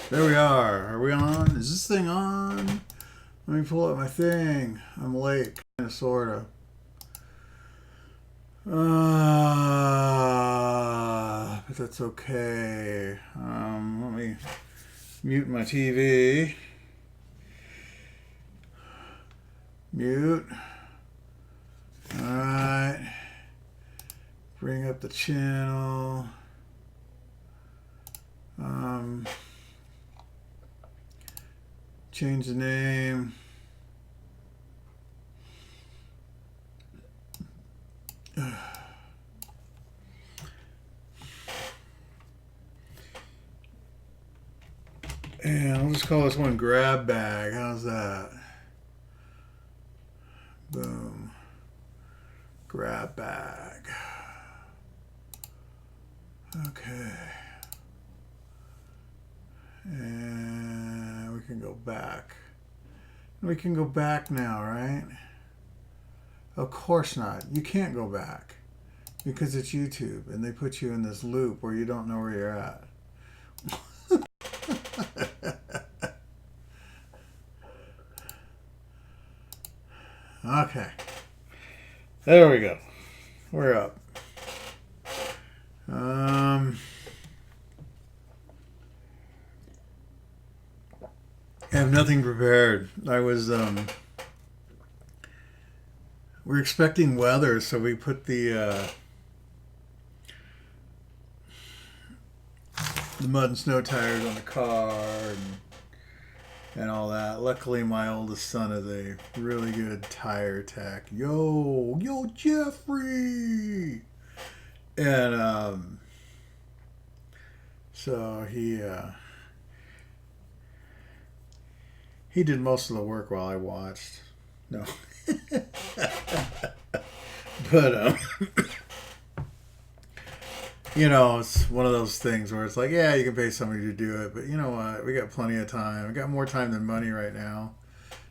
There we are. Are we on? Is this thing on? Let me pull up my thing. I'm late, kind of, sort of. But that's okay. Let me mute my TV. Mute. Alright. Bring up the channel. Change the name. And I'll just call this one Grab Bag. How's that? Boom. Grab Bag. Okay. And we can go back. We can go back now, right? Of course not. You can't go back because it's YouTube and they put you in this loop where you don't know where you're at. Okay. There we go. We're up. I have nothing prepared. We're expecting weather, so we put the mud and snow tires on the car and all that. Luckily, my oldest son is a really good tire tech. Yo, Jeffrey! And so he did most of the work while I watched. No. But it's one of those things where it's like, yeah, you can pay somebody to do it, but you know what? We got plenty of time. We got more time than money right now,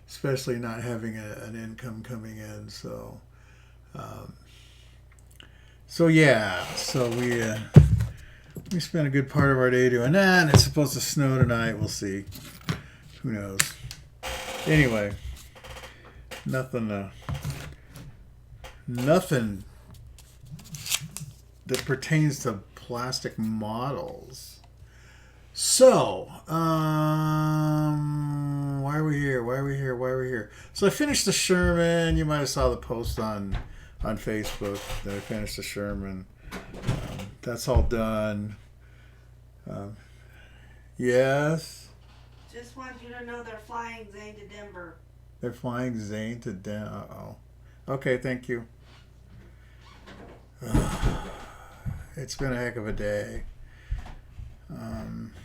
especially not having an income coming in. So we spent a good part of our day doing that. And it's supposed to snow tonight. We'll see. Who knows? Anyway, nothing that pertains to plastic models. So, why are we here? So I finished the Sherman. You might have saw the post on Facebook that I finished the Sherman. That's all done. Yes. Just want you to know they're flying Zane to Denver. They're flying Zane to Denver. Uh-oh. Okay, thank you. It's been a heck of a day.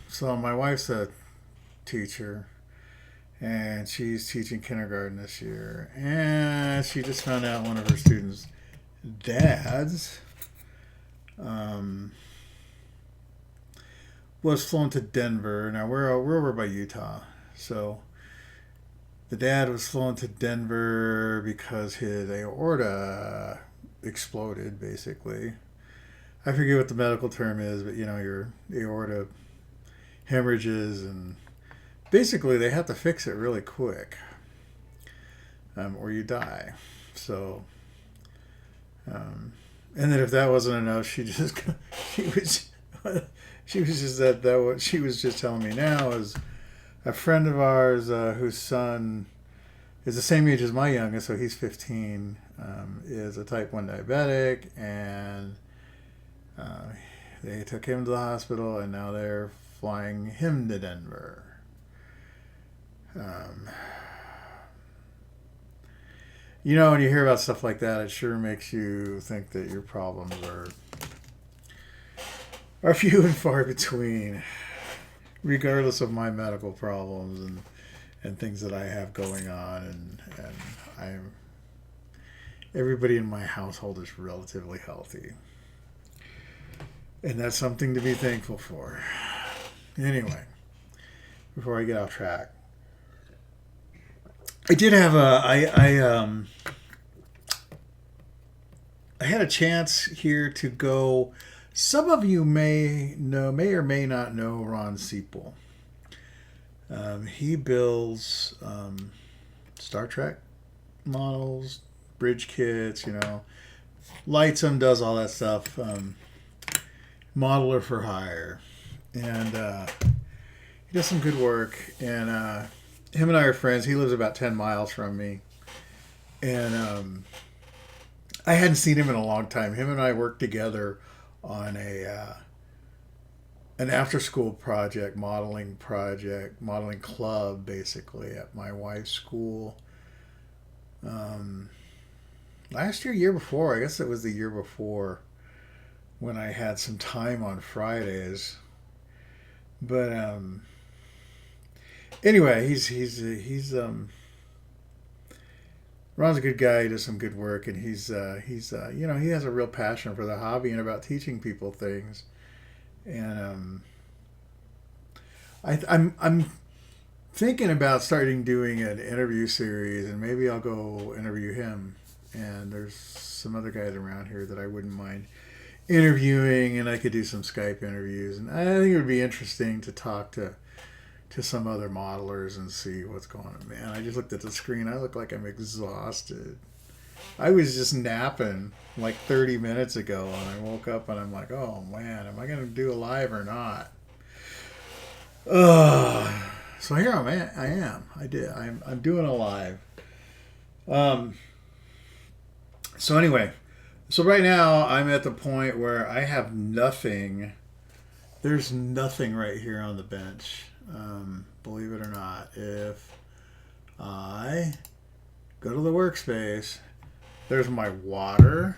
So my wife's a teacher, and she's teaching kindergarten this year. And she just found out one of her students' dads was flown to Denver. Now we're over by Utah, so the dad was flown to Denver because his aorta exploded, basically. I forget what the medical term is, but your aorta hemorrhages, and basically they have to fix it really quick, or you die. So, and then if that wasn't enough, she was just that what she was just telling me now is a friend of ours whose son is the same age as my youngest, so he's 15, is a type 1 diabetic, and they took him to the hospital, and now they're flying him to Denver. When you hear about stuff like that, it sure makes you think that your problems are few and far between, regardless of my medical problems and things that I have going on, and everybody in my household is relatively healthy. And that's something to be thankful for. Anyway, before I get off track, I did have I had a chance here to go. Some of you may or may not know Ron Seipel. He builds Star Trek models, bridge kits, lights them, does all that stuff. Modeler for hire. And he does some good work. And him and I are friends. He lives about 10 miles from me. And I hadn't seen him in a long time. Him and I worked together on an after school modeling club, basically, at my wife's school. Last year before, I guess it was the year before, when I had some time on Fridays. But anyway, he's Ron's a good guy. He does some good work, and he has a real passion for the hobby and about teaching people things. And I'm thinking about starting doing an interview series, and maybe I'll go interview him. And there's some other guys around here that I wouldn't mind interviewing, and I could do some Skype interviews. And I think it would be interesting to talk to some other modelers and see what's going on. Man, I just looked at the screen. I look like I'm exhausted. I was just napping like 30 minutes ago, and I woke up and I'm like, oh man, am I going to do a live or not? So here I am. I'm doing a live. So anyway, so right now I'm at the point where I have nothing. There's nothing right here on the bench. Believe it or not, if I go to the workspace, there's my water,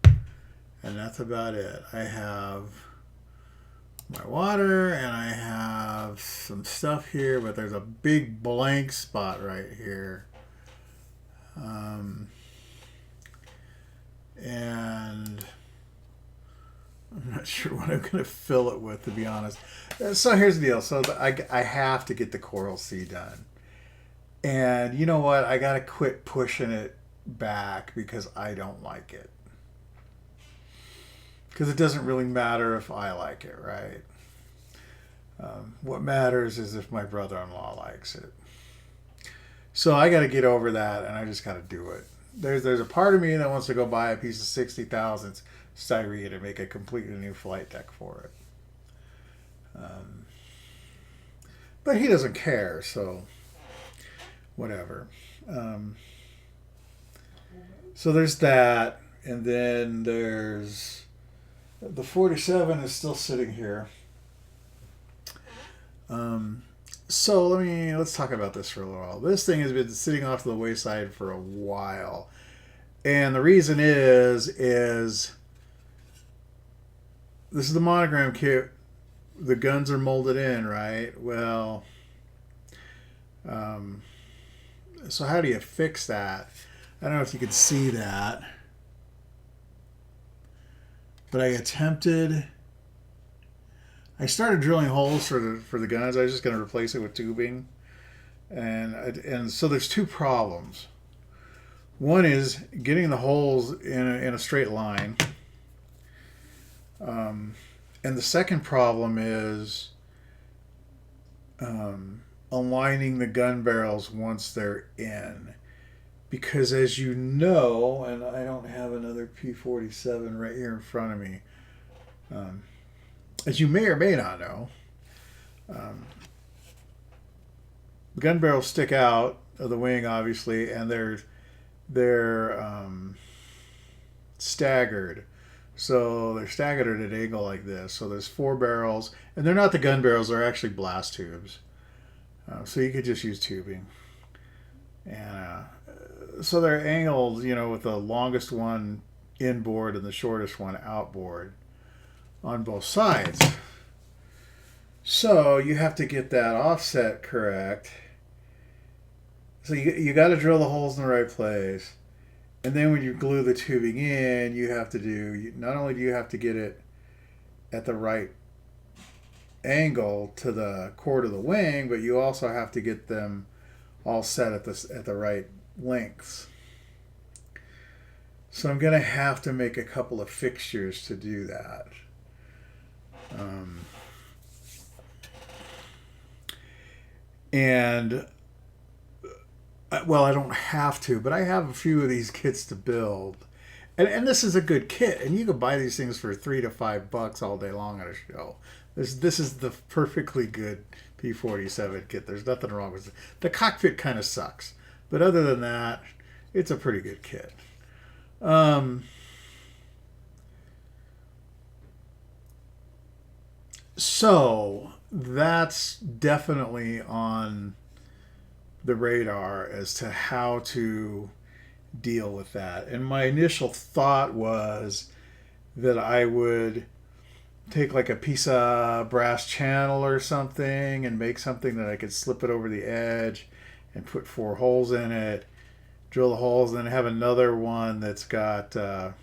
and that's about it. I have my water, and I have some stuff here, but there's a big blank spot right here. And I'm not sure what I'm going to fill it with, to be honest. So here's the deal. So I have to get the Coral Sea done. And you know what? I got to quit pushing it back because I don't like it. Because it doesn't really matter if I like it, right? What matters is if my brother-in-law likes it. So I got to get over that, and I just got to do it. There's a part of me that wants to go buy a piece of 60,000 styrene and make a completely new flight deck for it. But he doesn't care, so whatever. So there's that, and then there's the 47 is still sitting here. So let's talk about this for a little while. This thing has been sitting off to the wayside for a while, and the reason is this is the monogram kit. The guns are molded in, right? Well, so how do you fix that? I don't know if you could see that, but I started drilling holes for the guns. I was just going to replace it with tubing, and so there's two problems. One is getting the holes in a straight line, and the second problem is aligning the gun barrels once they're in, because as you know, and I don't have another P47 right here in front of me. As you may or may not know, the gun barrels stick out of the wing, obviously, and they're staggered. So they're staggered at an angle like this. So there's 4 barrels, and they're not the gun barrels; they're actually blast tubes. So you could just use tubing, and so they're angled, with the longest one inboard and the shortest one outboard on both sides. So you have to get that offset correct. So you got to drill the holes in the right place. And then when you glue the tubing in, you have to not only do you have to get it at the right angle to the core of the wing, but you also have to get them all set at the right lengths. So I'm going to have to make a couple of fixtures to do that. And well, I don't have to, but I have a few of these kits to build. And this is a good kit, and you can buy these things for $3 to $5 all day long at a show. This is the perfectly good P-47 kit. There's nothing wrong with it. The cockpit kind of sucks, but other than that, it's a pretty good kit. So that's definitely on the radar as to how to deal with that. And my initial thought was that I would take like a piece of brass channel or something and make something that I could slip it over the edge and put 4 holes in it, drill the holes, and then have another one that's got have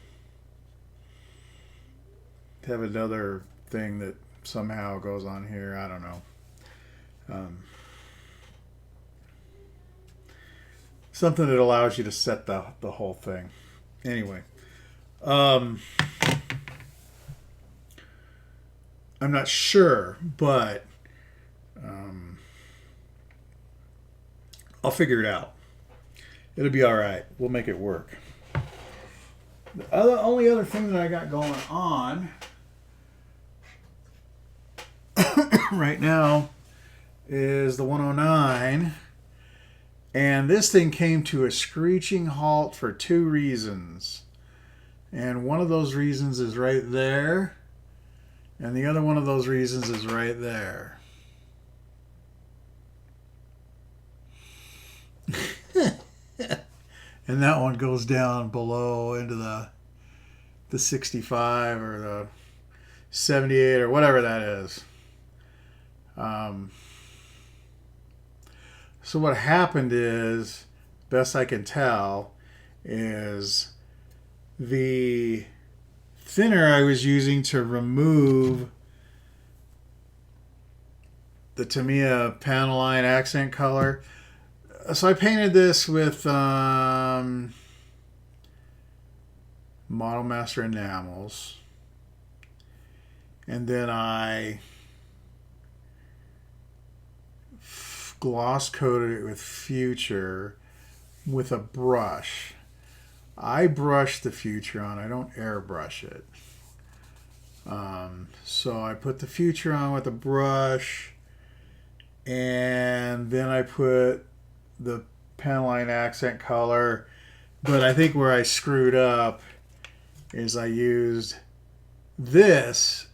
another thing that somehow goes on here. I don't know. Something that allows you to set the whole thing. Anyway, I'm not sure, but I'll figure it out. It'll be all right. We'll make it work. The only other thing that I got going on right now is the 109. And this thing came to a screeching halt for 2 reasons. And one of those reasons is right there. And the other one of those reasons is right there. And that one goes down below into the 65 or the 78 or whatever that is. So what happened is, best I can tell, is the thinner I was using to remove the Tamiya panel line accent color. So I painted this with Model Master enamels, and then I gloss coated it with Future with a brush. I brush the Future on. I don't airbrush it. So I put the Future on with a brush, and then I put the panel line accent color. But I think where I screwed up is I used this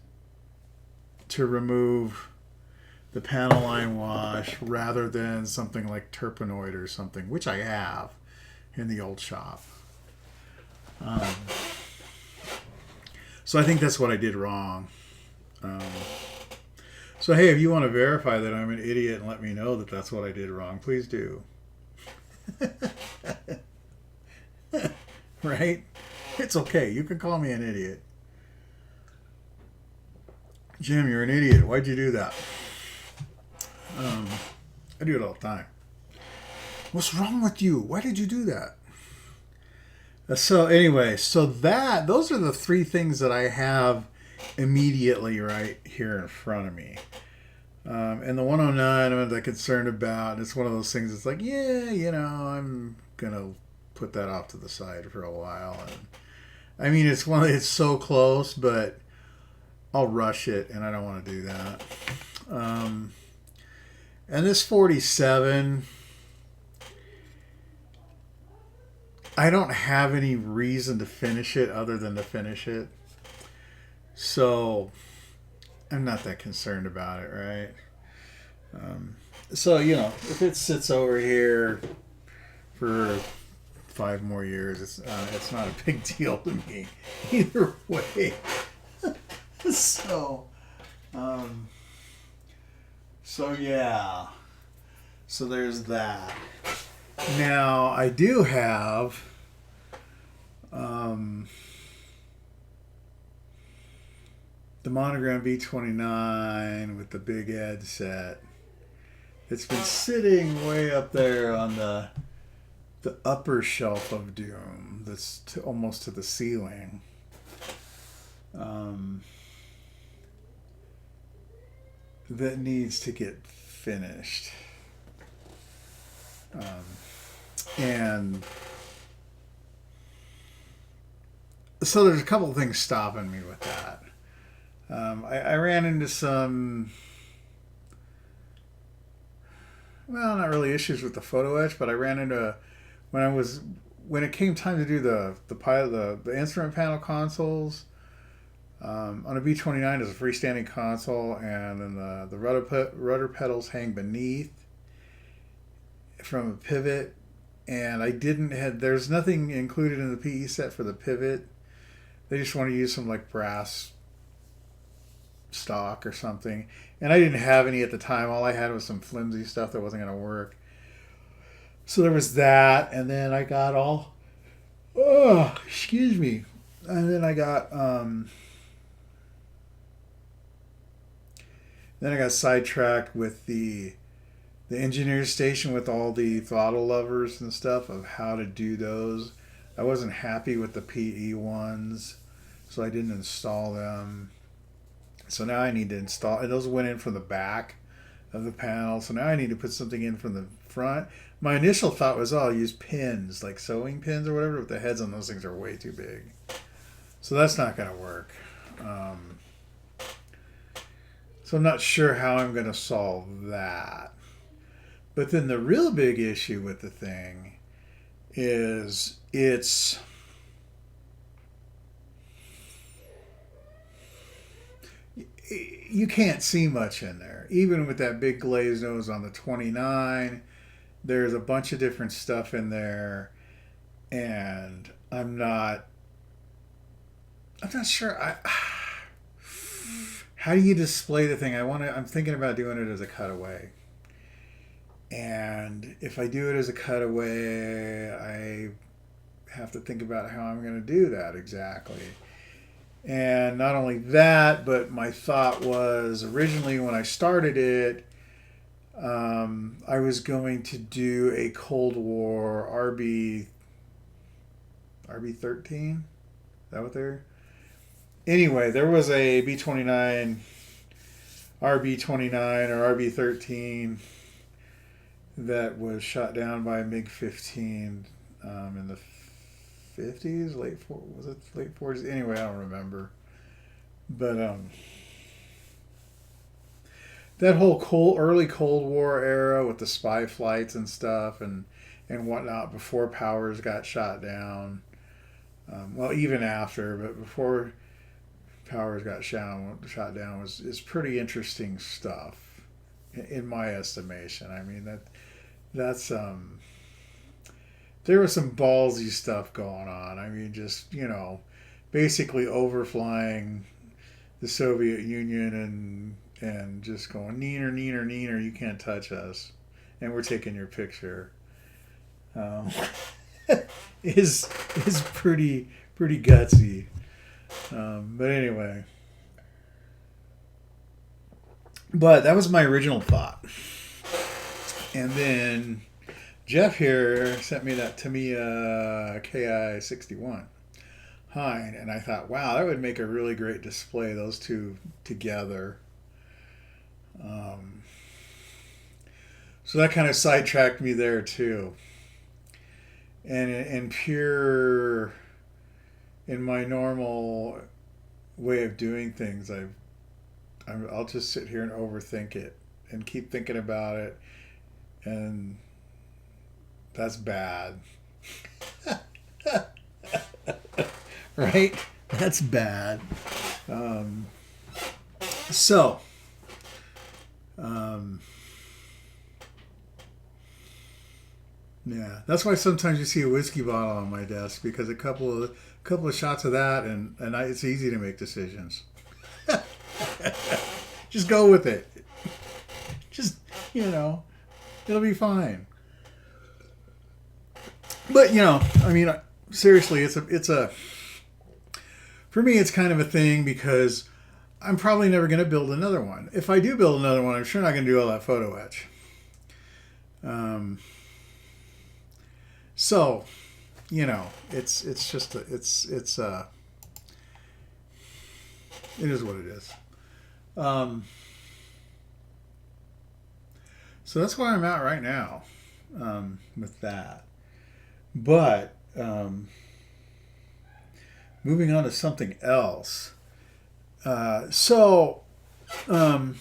to remove the panel line wash rather than something like Turpenoid or something, which I have in the old shop. So I think that's what I did wrong. So hey, if you want to verify that I'm an idiot and let me know that that's what I did wrong, please do. Right? It's okay. You can call me an idiot. Jim, you're an idiot. Why'd you do that? I do it all the time. What's wrong with you? Why did you do that? So anyway, those are the 3 things that I have immediately right here in front of me. And the 109 I'm not concerned about. It's one of those things that's like, yeah, I'm gonna put that off to the side for a while. And I mean, it's so close, but I'll rush it, and I don't want to do that. And this 47, I don't have any reason to finish it other than to finish it. So I'm not that concerned about it, right? So, if it sits over here for 5 more years, it's not a big deal to me either way. So yeah. So there's that. Now, I do have the Monogram B29 with the Big Ed set. It's been sitting way up there on the upper shelf of Doom that's almost to the ceiling. That needs to get finished. And so there's a couple of things stopping me with that. I ran into some, well, not really issues with the photo etch, but I ran into when it came time to do the instrument panel consoles. On a B29 is a freestanding console, and then the rudder pedals hang beneath from a pivot. And there's nothing included in the PE set for the pivot. They just want to use some like brass stock or something. And I didn't have any at the time. All I had was some flimsy stuff that wasn't going to work. So there was that. And then I got excuse me. And then I got, sidetracked with the engineer station with all the throttle levers and stuff of how to do those. I wasn't happy with the PE ones, so I didn't install them. So now I need to install, and those went in from the back of the panel. So now I need to put something in from the front. My initial thought was, I'll use pins, like sewing pins or whatever, but the heads on those things are way too big. So that's not going to work. So I'm not sure how I'm going to solve that. But then the real big issue with the thing is you can't see much in there. Even with that big glazed nose on the 29, there's a bunch of different stuff in there, and I'm not sure. How do you display the thing? I'm thinking about doing it as a cutaway. And if I do it as a cutaway, I have to think about how I'm going to do that exactly. And not only that, but my thought was originally when I started it, I was going to do a Cold War RB13. Is that what they're? Anyway, there was a B29, RB29 or RB13 that was shot down by a MiG-15 in the 50s, late 40s? Anyway, I don't remember. But that whole early Cold War era with the spy flights and stuff and whatnot before Powers got shot down. Well, even after, but before Powers got shot down is pretty interesting stuff, in my estimation. I mean that's there was some ballsy stuff going on. I mean, just basically overflying the Soviet Union and just going neener, neener, neener. You can't touch us, and we're taking your picture. Is pretty gutsy. But anyway, but that was my original thought, and then Jeff here sent me that Tamiya KI-61 Hind, and I thought, wow, that would make a really great display, those two together. So that kind of sidetracked me there too. And in my normal way of doing things, I'll just sit here and overthink it and keep thinking about it, and that's bad. Right? That's bad. So, yeah, that's why sometimes you see a whiskey bottle on my desk, because a couple of shots of that, and it's easy to make decisions. Just go with it. Just it'll be fine. But I mean, seriously, it's a for me, it's kind of a thing, because I'm probably never going to build another one. If I do build another one, I'm sure not going to do all that photo etch. So, it's just it is what it is. So that's where I'm at right now. with that. But moving on to something else. Um,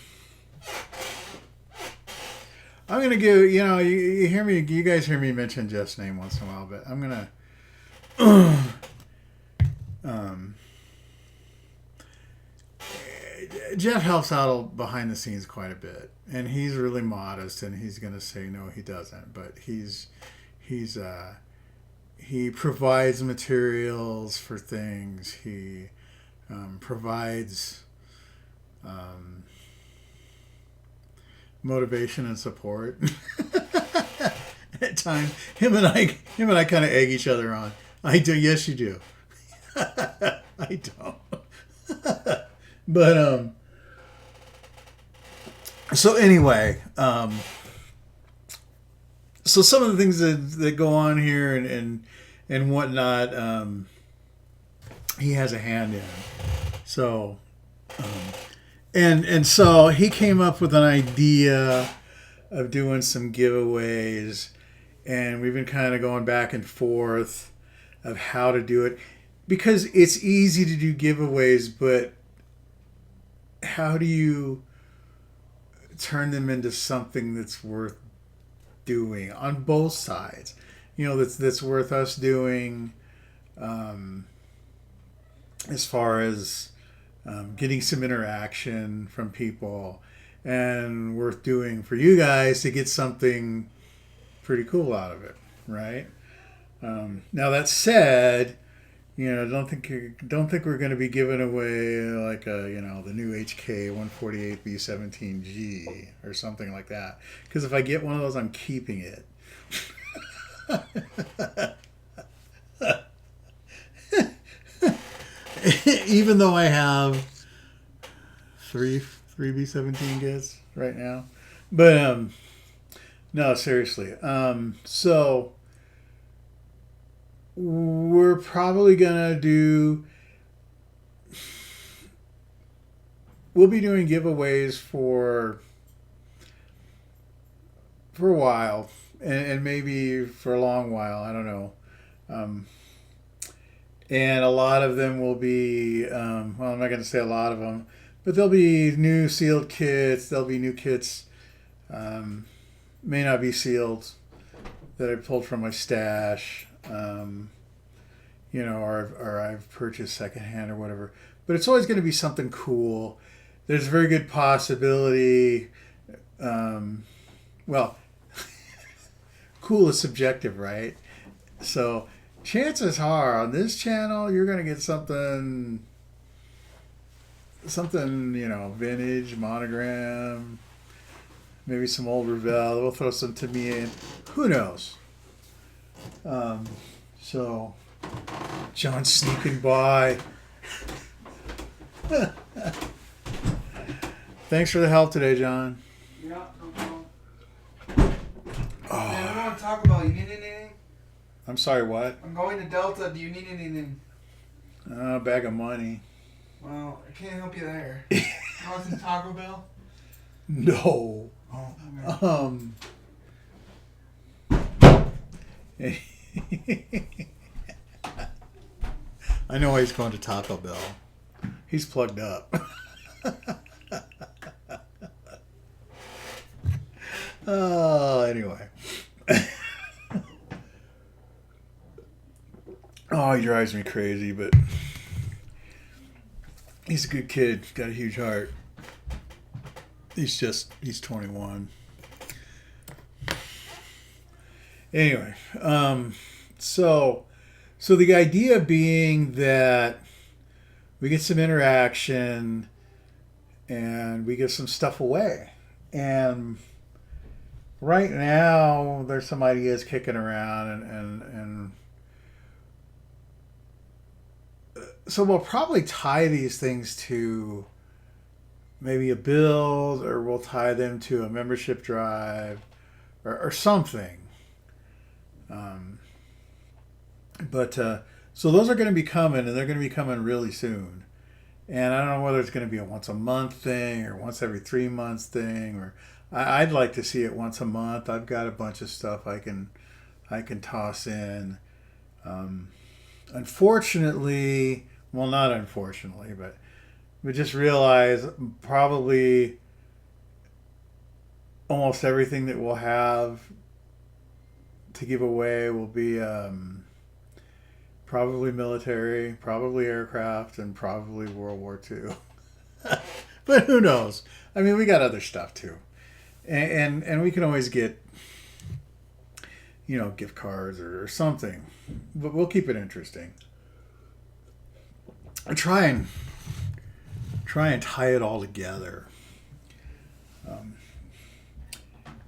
I'm gonna give you hear me, you guys hear me mention Jeff's name once in a while, but I'm gonna um, Jeff helps out behind the scenes quite a bit, and he's really modest, and he's gonna say no, he doesn't, but he provides materials for things. He provides motivation and support. At times, him and I kind of egg each other on. I do, yes, you do. I don't. But so anyway, so some of the things that go on here and whatnot, he has a hand in. So, and so he came up with an idea of doing some giveaways, and we've been kind of going back and forth of how to do it, because it's easy to do giveaways, but how do you turn them into something that's worth doing on both sides? That's worth us doing, as far as getting some interaction from people, and worth doing for you guys to get something pretty cool out of it, right? Now that said, don't think we're going to be giving away like the new HK 148 B17G or something like that, because if I get one of those, I'm keeping it. Even though I have three B17 kits right now, but no, seriously. So we're probably gonna we'll be doing giveaways for a while, and maybe for a long while. I don't know. And a lot of them will be, I'm not going to say a lot of them, but there'll be new sealed kits. There'll be new kits, may not be sealed, that I pulled from my stash, or I've purchased secondhand or whatever. But it's always going to be something cool. There's a very good possibility, well, cool is subjective, right? So chances are on this channel you're going to get something, vintage, monogram, maybe some old Revell. We'll throw some Tamiya in. Who knows? So John's sneaking by. Thanks for the help today, John. Yeah, no problem. Man, I want to talk about. You need anything? I'm sorry, what? I'm going to Delta. Do you need anything? A bag of money. Well, I can't help you there. You want some Taco Bell? No. Oh, I know why he's going to Taco Bell. He's plugged up. Anyway. Oh, he drives me crazy, but he's a good kid. He's got a huge heart. He's 21. Anyway, so the idea being that we get some interaction and we give some stuff away. And right now there's some ideas kicking around, and so we'll probably tie these things to maybe a build, or we'll tie them to a membership drive or something. So those are going to be coming, and they're going to be coming really soon. And I don't know whether it's going to be a once a month thing or once every 3 months thing, or I'd like to see it once a month. I've got a bunch of stuff I can toss in. Unfortunately, well, not unfortunately, but we just realize probably almost everything that we'll have to give away will be probably military, probably aircraft, and probably World War II. But who knows? I mean, we got other stuff too, and we can always get gift cards or something. But we'll keep it interesting. And try and tie it all together.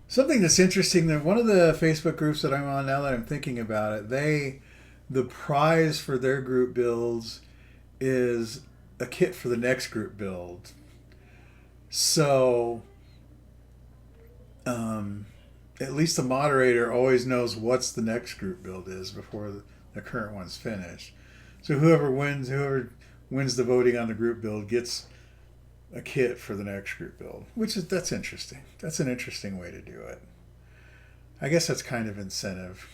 Something that's interesting, that one of the Facebook groups that I'm on now that I'm thinking about it, the prize for their group builds is a kit for the next group build. So at least the moderator always knows what's the next group build is before the current one's finished. So whoever wins the voting on the group build gets a kit for the next group build, that's interesting. That's an interesting way to do it. I guess that's kind of incentive.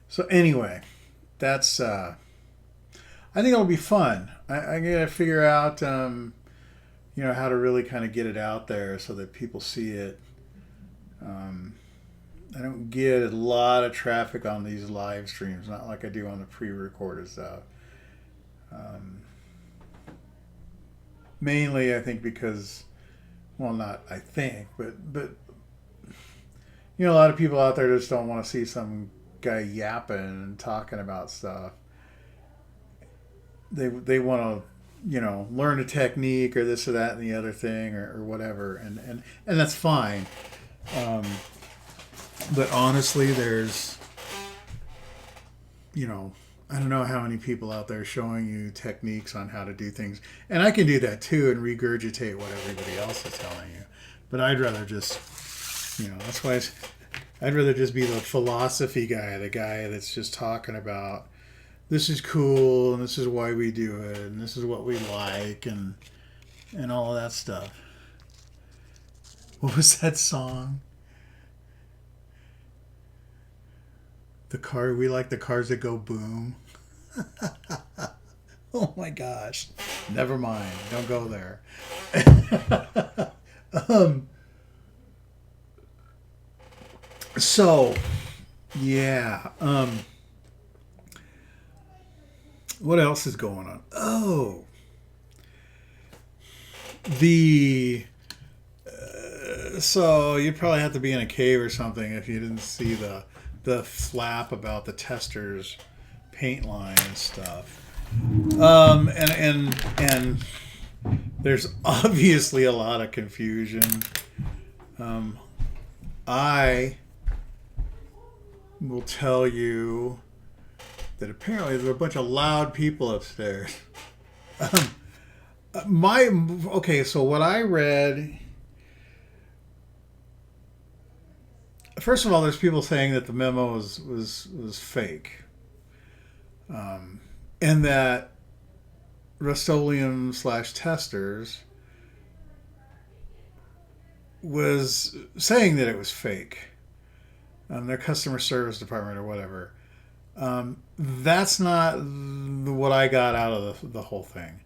So anyway, that's I think it'll be fun. I gotta figure out how to really kind of get it out there so that people see it. I don't get a lot of traffic on these live streams, not like I do on the pre-recorded stuff. Mainly, I think because, well, not I think, but a lot of people out there just don't want to see some guy yapping and talking about stuff. They want to, learn a technique or this or that and the other thing or whatever, and that's fine. But honestly, there's, I don't know how many people out there showing you techniques on how to do things. And I can do that too and regurgitate what everybody else is telling you. But I'd rather just, that's why I'd rather just be the philosophy guy, the guy that's just talking about this is cool and this is why we do it and this is what we like and all of that stuff. What was that song? We like the cars that go boom. Oh my gosh. Never mind. Don't go there. So, yeah. What else is going on? Oh. So you'd probably have to be in a cave or something if you didn't see the flap about the tester's paint line and stuff. And there's obviously a lot of confusion. I will tell you that apparently there's a bunch of loud people upstairs. So what I read. First of all, there's people saying that the memo was fake, and that Rust-Oleum / testers was saying that it was fake. Their customer service department or whatever. That's not what I got out of the whole thing.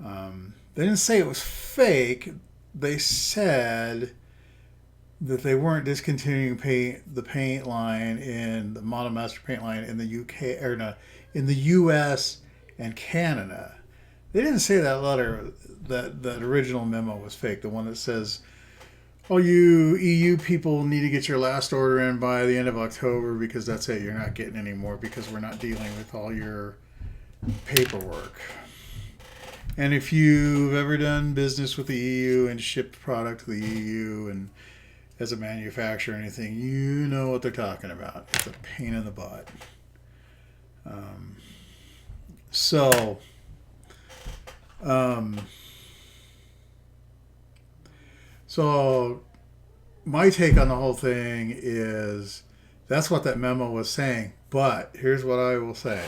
They didn't say it was fake. They said that they weren't discontinuing the paint line in the Monomaster paint line in the UK or no, in the US and Canada. They didn't say that letter, that original memo was fake. The one that says, "Oh, you EU people need to get your last order in by the end of October because that's it. You're not getting any more because we're not dealing with all your paperwork." And if you've ever done business with the EU and shipped product to the EU and as a manufacturer or anything, you know what they're talking about. It's a pain in the butt. So my take on the whole thing is that's what that memo was saying. But here's what I will say.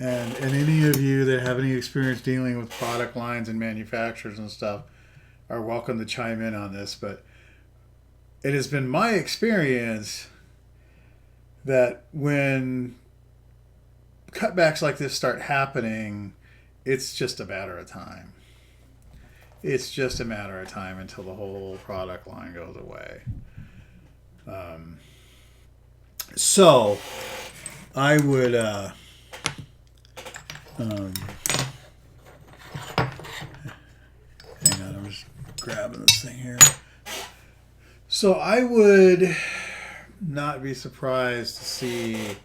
and any of you that have any experience dealing with product lines and manufacturers and stuff are welcome to chime in on this. But it has been my experience that when cutbacks like this start happening, it's just a matter of time. It's just a matter of time until the whole product line goes away. So I would hang on, I'm just grabbing this thing here. So I would not be surprised to see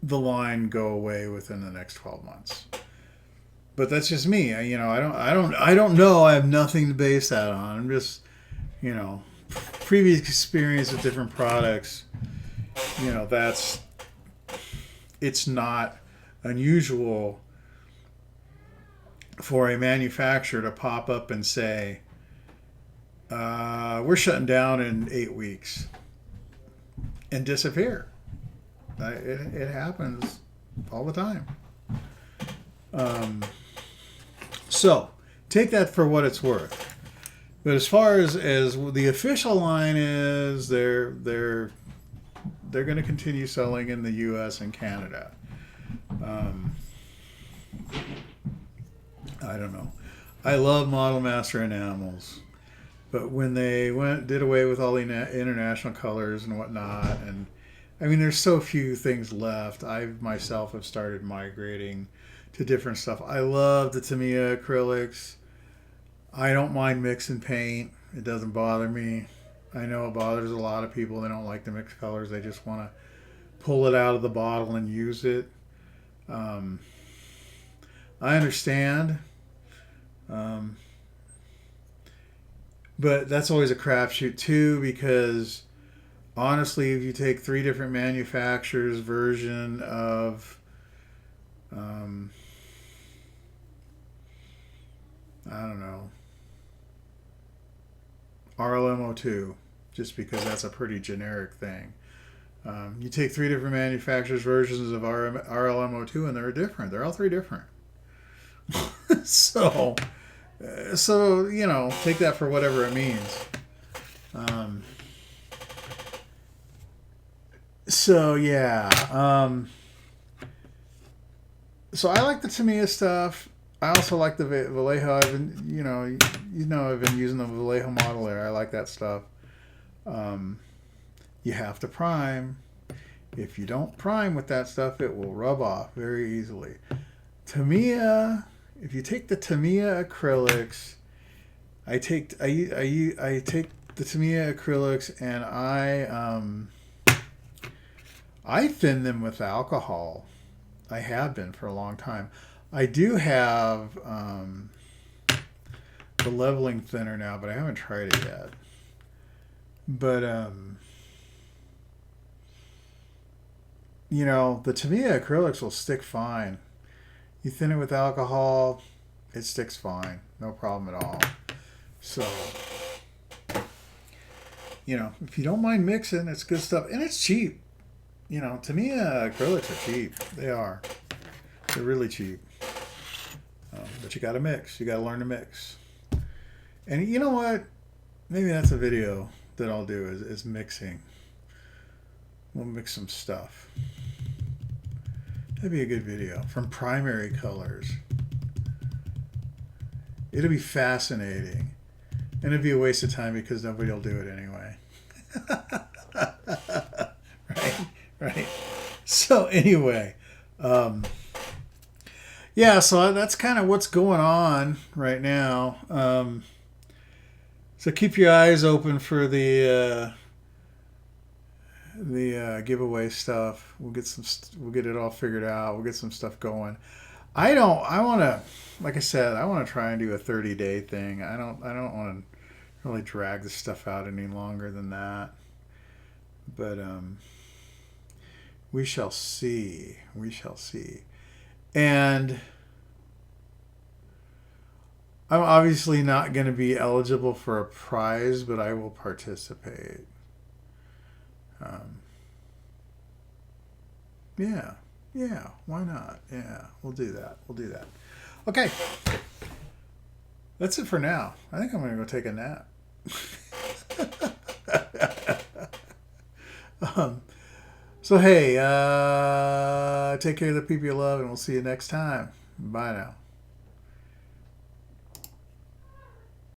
the line go away within the next 12 months. But that's just me. I don't know. I have nothing to base that on. I'm just, previous experience with different products. It's not unusual for a manufacturer to pop up and say, we're shutting down in 8 weeks, and disappear. It happens all the time. So take that for what it's worth. But as far as the official line is, they're going to continue selling in the U.S. and Canada. I don't know. I love Model Master enamels, but when they did away with all the international colors and whatnot, and I mean, there's so few things left. I myself have started migrating to different stuff. I love the Tamiya acrylics. I don't mind mixing paint. It doesn't bother me. I know it bothers a lot of people. They don't like the mixed colors. They just want to pull it out of the bottle and use it. I understand. But that's always a crapshoot too, because honestly, if you take 3 different manufacturers' version of, I don't know, RLMO2, just because that's a pretty generic thing. You take 3 different manufacturers' versions of RLMO2, and they're different. They're all 3 different. So take that for whatever it means. So I like the Tamiya stuff. I also like the Vallejo. I've been using the Vallejo model there. I like that stuff. You have to prime. If you don't prime with that stuff, it will rub off very easily. Tamiya. If you take the Tamiya acrylics, I take the Tamiya acrylics and I thin them with alcohol. I have been for a long time. I do have the leveling thinner now, but I haven't tried it yet. But the Tamiya acrylics will stick fine. You thin it with alcohol, it sticks fine. No problem at all. So, if you don't mind mixing, it's good stuff. And it's cheap. Tamiya acrylics are cheap. They are. They're really cheap. But you got to mix. You got to learn to mix. And you know what? Maybe that's a video that I'll do is mixing. We'll mix some stuff. That'd be a good video. From primary colors. It'll be fascinating. And it'd be a waste of time because nobody will do it anyway. Right. So anyway, so that's kind of what's going on right now. So keep your eyes open for the giveaway stuff. We'll get it all figured out. We'll get some stuff going. I want to, like I said, I want to try and do a 30-day thing. I don't want to really drag the stuff out any longer than that. But we shall see. And I'm obviously not going to be eligible for a prize, but I will participate. Yeah. Yeah. Why not? Yeah. We'll do that. We'll do that. Okay. That's it for now. I think I'm going to go take a nap. So, hey, take care of the people you love, and we'll see you next time. Bye now.